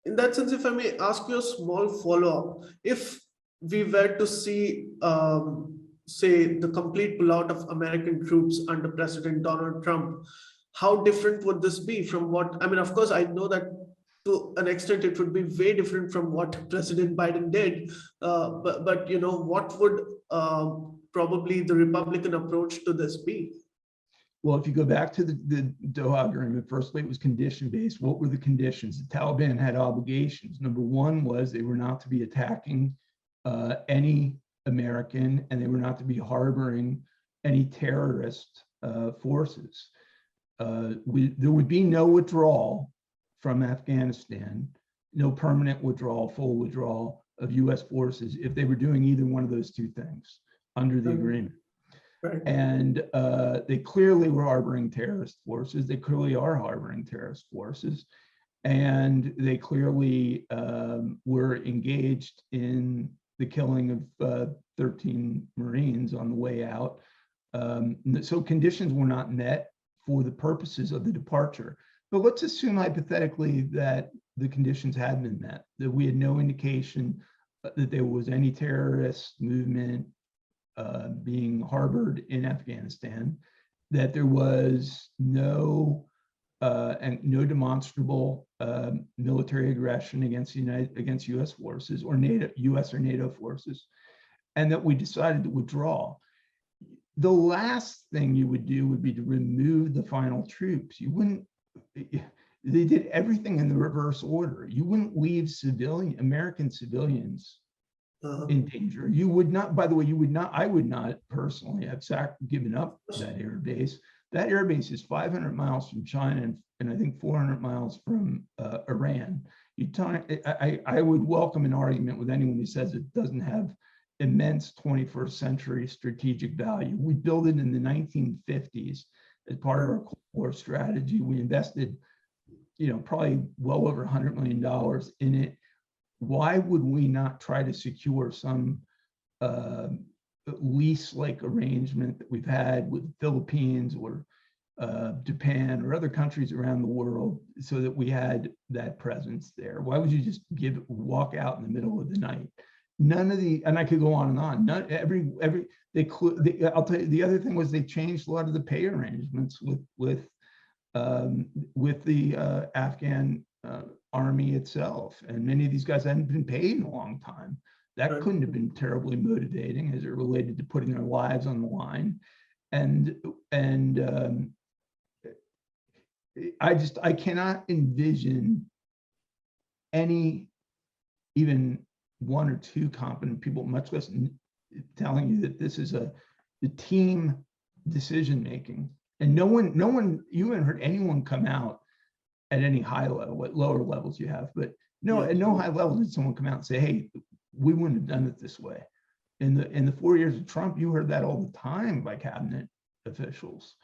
In that sense, if I may ask you a small follow-up, if we were to see, say, the complete pullout of American troops under President Donald Trump, how different would this be from what, I mean, of course, I know that to an extent it would be way different from what President Biden did, but what would probably the Republican approach to this be? Well, if you go back to the Doha agreement, firstly, it was condition-based. What were the conditions? The Taliban had obligations. Number one was they were not to be attacking any American, and they were not to be harboring any terrorist forces. There would be no withdrawal from Afghanistan, no permanent withdrawal, full withdrawal of US forces if they were doing either one of those two things under the agreement. Right. And they clearly were harboring terrorist forces. They clearly are harboring terrorist forces. And they clearly were engaged in the killing of 13 Marines on the way out. So conditions were not met for the purposes of the departure. But let's assume hypothetically that the conditions had been met, that we had no indication that there was any terrorist movement being harbored in Afghanistan, that there was no demonstrable military aggression against U.S. forces or U.S. or NATO forces, and that we decided to withdraw. The last thing you would do would be to remove the final troops. You wouldn't. They did everything in the reverse order. You wouldn't leave American civilians in danger. You would not, by the way, I would not personally have given up that air base. That air base is 500 miles from China and I think 400 miles from Iran. I would welcome an argument with anyone who says it doesn't have immense 21st century strategic value. We built it in the 1950s as part of our Cold War strategy. We invested, probably well over $100 million in it. Why would we not try to secure some lease-like arrangement that we've had with the Philippines or Japan or other countries around the world so that we had that presence there? Why would you just walk out in the middle of the night? None of the, and I could go on and on. I'll tell you, the other thing was they changed a lot of the pay arrangements with the Afghan army itself, and many of these guys hadn't been paid in a long time. That couldn't have been terribly motivating as it related to putting their lives on the line. And I cannot envision any, even one or two competent people, much less telling you that this is the team decision making. And no one, you haven't heard anyone come out at any high level. What lower levels you have, but no, at no high level did someone come out and say, "Hey, we wouldn't have done it this way." In the 4 years of Trump, you heard that all the time by cabinet officials.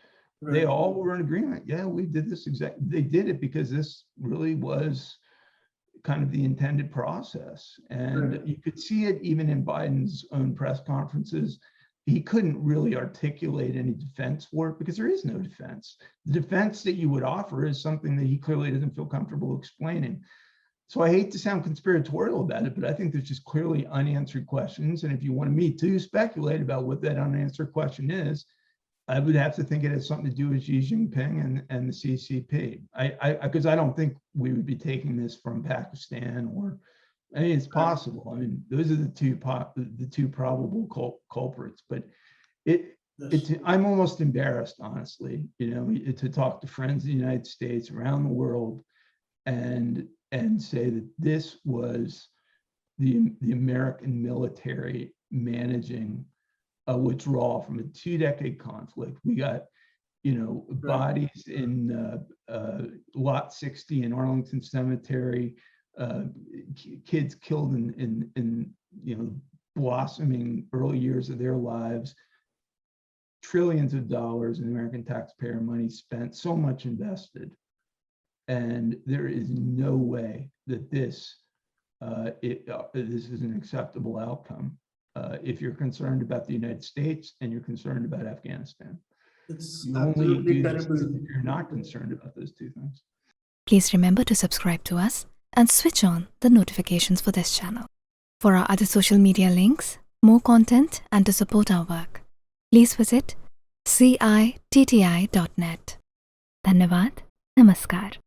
Right. They all were in agreement. Yeah, we did this They did it because this really was kind of the intended process. And you could see it even in Biden's own press conferences. He couldn't really articulate any defense for it because there is no defense. The defense that you would offer is something that he clearly doesn't feel comfortable explaining. So I hate to sound conspiratorial about it, but I think there's just clearly unanswered questions. And if you wanted me to speculate about what that unanswered question is, I would have to think it has something to do with Xi Jinping and the CCP. Because I don't think we would be taking this from Pakistan or, I mean, it's possible. I mean, those are the two probable culprits. But I'm almost embarrassed, honestly, to talk to friends in the United States, around the world, and say that this was the American military managing a withdrawal from a 2-decade conflict. We got, bodies in Lot 60 in Arlington Cemetery, kids killed in blossoming early years of their lives, trillions of dollars in American taxpayer money spent, so much invested. And there is no way that this is an acceptable outcome if you're concerned about the United States and you're concerned about Afghanistan. You only do this if you're not concerned about those two things. Please remember to subscribe to us and switch on the notifications for this channel. For our other social media links, more content, and to support our work, please visit citti.net. Dhanyavad. Namaskar.